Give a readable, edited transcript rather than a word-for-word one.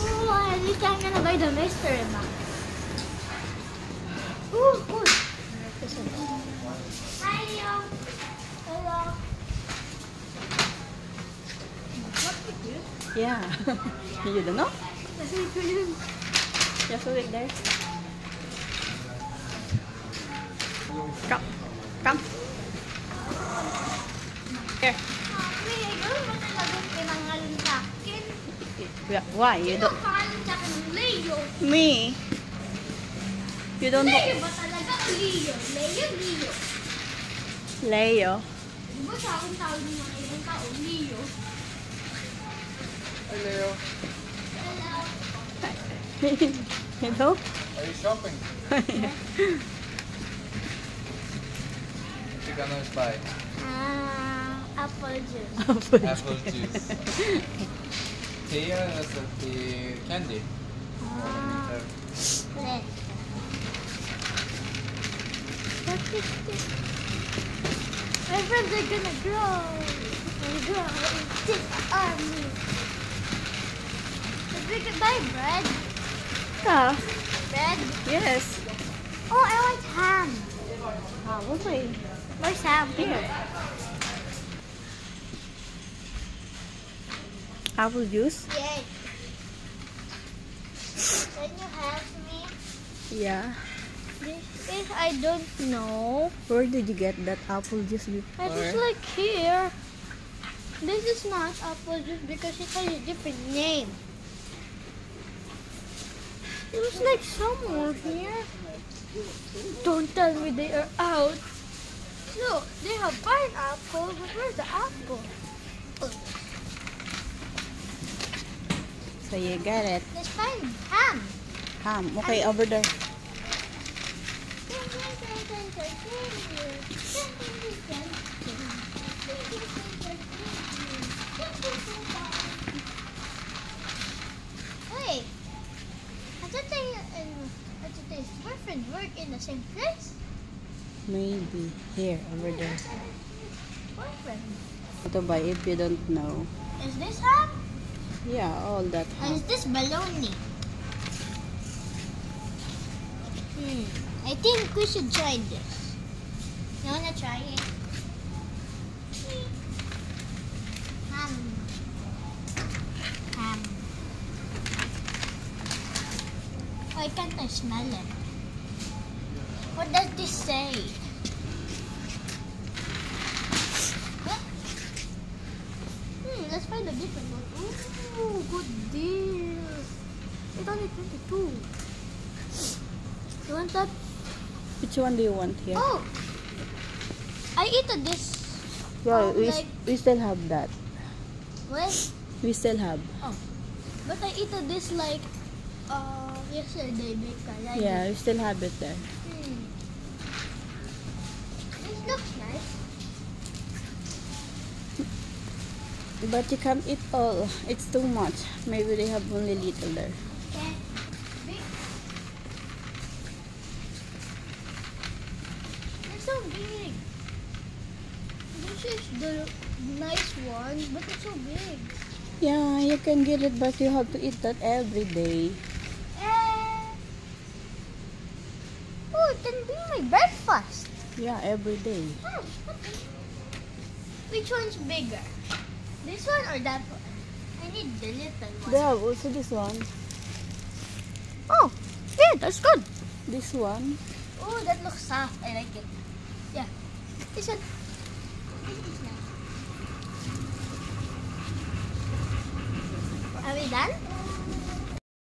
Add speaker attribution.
Speaker 1: Oh, at least I'm gonna buy the mystery box. Oh, good. Hi, Leo. Hello.
Speaker 2: Yeah. You don't know?
Speaker 1: That's what you do.
Speaker 2: Just wait there. Come. Come. Here.
Speaker 1: Wait, I don't want to lagay pinangalan sa akin.
Speaker 2: Why? You
Speaker 1: Sino
Speaker 2: don't...
Speaker 1: pangalan sa akin? Leo.
Speaker 2: Me. You don't know.
Speaker 1: Leo ba talaga? Leo. Leo, Leo.
Speaker 2: Leo.
Speaker 1: Di ba sa akin tawag ng mga ibang tao? Leo.
Speaker 3: Hey Leo,
Speaker 1: Hello.
Speaker 2: Hello?
Speaker 3: are you shopping? What you gonna buy?
Speaker 1: Apple juice.
Speaker 3: Apple juice. Here is the candy.
Speaker 1: Let's. What is this? My friends are gonna grow. And grow. This army. Did we could buy bread?
Speaker 2: Yeah.
Speaker 1: Bread?
Speaker 2: Yes.
Speaker 1: Oh, I want ham.
Speaker 2: Probably.
Speaker 1: Where's ham?
Speaker 2: Here. Apple juice?
Speaker 1: Yay. Can you help me?
Speaker 2: Yeah.
Speaker 1: This is, I don't know.
Speaker 2: Where did you get that apple juice
Speaker 1: I
Speaker 2: before?
Speaker 1: just like here. This is not apple juice because it has a different name. It was like somewhere here. Don't tell me they are out. Look, they have pineapple, but where's the apple?
Speaker 2: So you get it.
Speaker 1: Let's find ham.
Speaker 2: Ham. Okay, over there.
Speaker 1: Wait, I thought his boyfriend work in the same place.
Speaker 2: Maybe. Here, over there.
Speaker 1: Boyfriend.
Speaker 2: Ito ba, if you don't know.
Speaker 1: Is this ham?
Speaker 2: Yeah, all that
Speaker 1: And
Speaker 2: ham.
Speaker 1: is this bologna? I think we should try this. You wanna try it? Ham. Ham. Why can't I smell it? What does this say? What? Let's find a different one. Ooh, good deal. It's only 22. You want that?
Speaker 2: Which one do you want here?
Speaker 1: Oh! I eat this.
Speaker 2: Yeah,
Speaker 1: like-
Speaker 2: we still have that.
Speaker 1: What?
Speaker 2: We still have.
Speaker 1: Oh. But I eat this like yesterday because I
Speaker 2: Yeah, we still have it there.
Speaker 1: This looks nice.
Speaker 2: But you can't eat all. It's too much. Maybe they have only little there.
Speaker 1: Okay. Big. They're so big. This is the nice one, but it's so big.
Speaker 2: Yeah, you can get it, but you have to eat that every day.
Speaker 1: Oh, it can be my breakfast.
Speaker 2: Yeah, every day.
Speaker 1: Which one's bigger? This one or that one? I need the little one.
Speaker 2: They have also this one.
Speaker 1: Oh, yeah, that's good.
Speaker 2: This one.
Speaker 1: Oh, that looks soft. I like it. Yeah. This one. This is nice. Are we done?